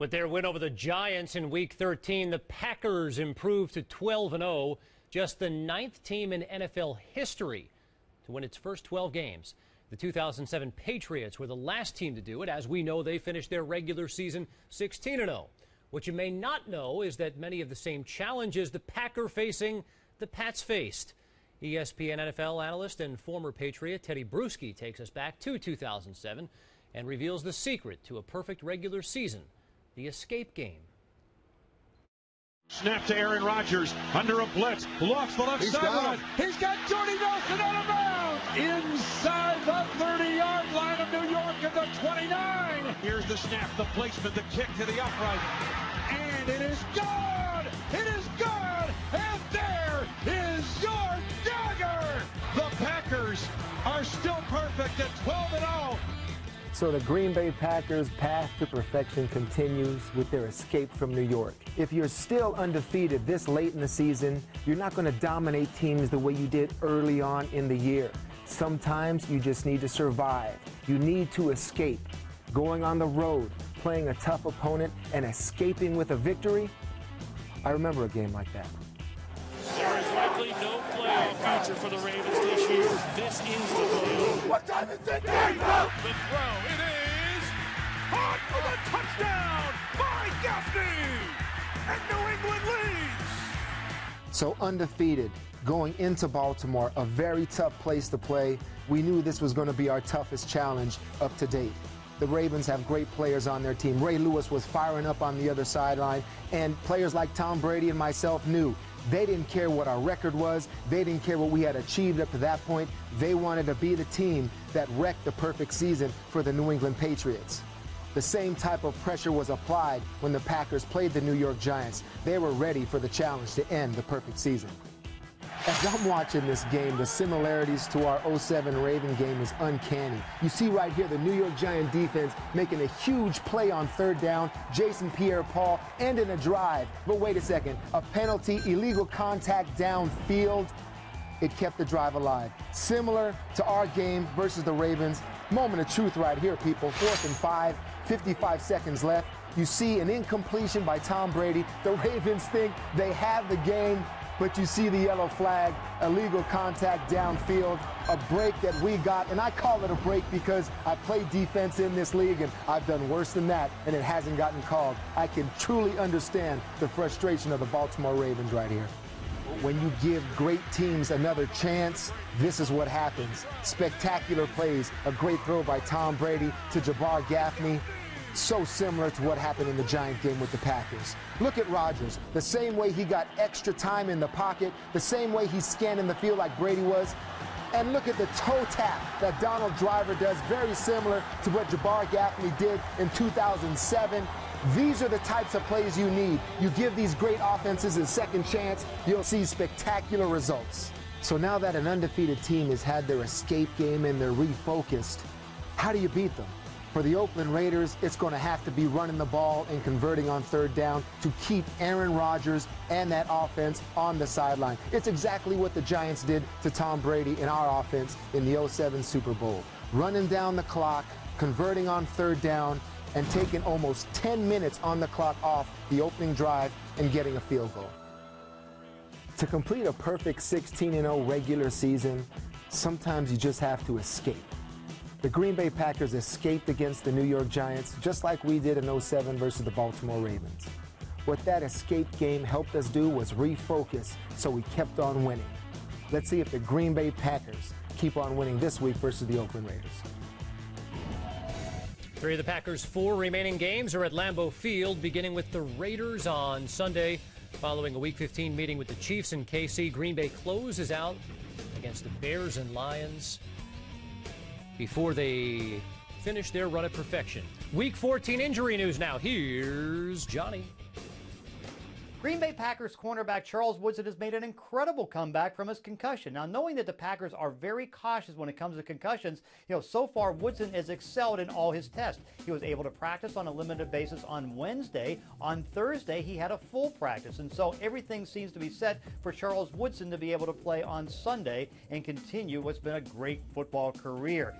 With their win over the Giants in Week 13, the Packers improved to 12-0, just the 9th team in NFL history to win its first 12 games. The 2007 Patriots were the last team to do it. As we know, they finished their regular season 16-0. What you may not know is that many of the same challenges the Packer facing, the Pats faced. ESPN NFL analyst and former Patriot Teddy Bruschi takes us back to 2007 and reveals the secret to a perfect regular season, the escape game. Snap to Aaron Rodgers under a blitz, lofts the left sideline. He's got Jordy Nelson out of bounds inside the 30-yard line of New York at the 29. Here's the snap, the placement, the kick to the upright, and it is good. It is good, and there is your dagger. The Packers are still perfect at 12-0. So the Green Bay Packers' path to perfection continues with their escape from New York. If you're still undefeated this late in the season, you're not going to dominate teams the way you did early on in the year. Sometimes you just need to survive. You need to escape. Going on the road, playing a tough opponent, and escaping with a victory. I remember a game like that. There is likely no playoff future for the Ravens this year. This is the play. What time is it? The throw, it is caught for the touchdown by Gaffney, and New England leads. So undefeated, going into Baltimore, a very tough place to play. We knew this was going to be our toughest challenge up to date. The Ravens have great players on their team. Ray Lewis was firing up on the other sideline, and players like Tom Brady and myself knew they didn't care what our record was. They didn't care what we had achieved up to that point. They wanted to be the team that wrecked the perfect season for the New England Patriots. The same type of pressure was applied when the Packers played the New York Giants. They were ready for the challenge to end the perfect season. As I'm watching this game, the similarities to our 07 Raven game is uncanny. You see right here the New York Giant defense making a huge play on third down, Jason Pierre-Paul ending a drive. But wait a second, a penalty, illegal contact downfield. It kept the drive alive. Similar to our game versus the Ravens. Moment of truth right here, people. 4th and 5, 55 seconds left. You see an incompletion by Tom Brady. The Ravens think they have the game, but you see the yellow flag, illegal contact downfield, a break that we got, and I call it a break because I played defense in this league and I've done worse than that, and it hasn't gotten called. I can truly understand the frustration of the Baltimore Ravens right here. When you give great teams another chance, this is what happens. Spectacular plays, a great throw by Tom Brady to Jabbar Gaffney. So similar to what happened in the Giant game with the Packers. Look at Rodgers, the same way he got extra time in the pocket, the same way he's scanning the field like Brady was. And look at the toe tap that Donald Driver does, very similar to what Jabbar Gaffney did in 2007. These are the types of plays you need. You give these great offenses a second chance, you'll see spectacular results. So now that an undefeated team has had their escape game and they're refocused, how do you beat them? For the Oakland Raiders, it's going to have to be running the ball and converting on third down to keep Aaron Rodgers and that offense on the sideline. It's exactly what the Giants did to Tom Brady in our offense in the 07 Super Bowl. Running down the clock, converting on third down, and taking almost 10 minutes on the clock off the opening drive and getting a field goal. To complete a perfect 16-0 regular season, sometimes you just have to escape. The Green Bay Packers escaped against the New York Giants just like we did in 07 versus the Baltimore Ravens. What that escape game helped us do was refocus, so we kept on winning. Let's see if the Green Bay Packers keep on winning this week versus the Oakland Raiders. 3 of the Packers' 4 remaining games are at Lambeau Field, beginning with the Raiders on Sunday. Following a Week 15 meeting with the Chiefs in KC, Green Bay closes out against the Bears and Lions before they finish their run at perfection. Week 14 injury news now. Here's Johnny. Green Bay Packers cornerback Charles Woodson has made an incredible comeback from his concussion. Now, knowing that the Packers are very cautious when it comes to concussions, so far Woodson has excelled in all his tests. He was able to practice on a limited basis on Wednesday. On Thursday, he had a full practice, and so everything seems to be set for Charles Woodson to be able to play on Sunday and continue what's been a great football career.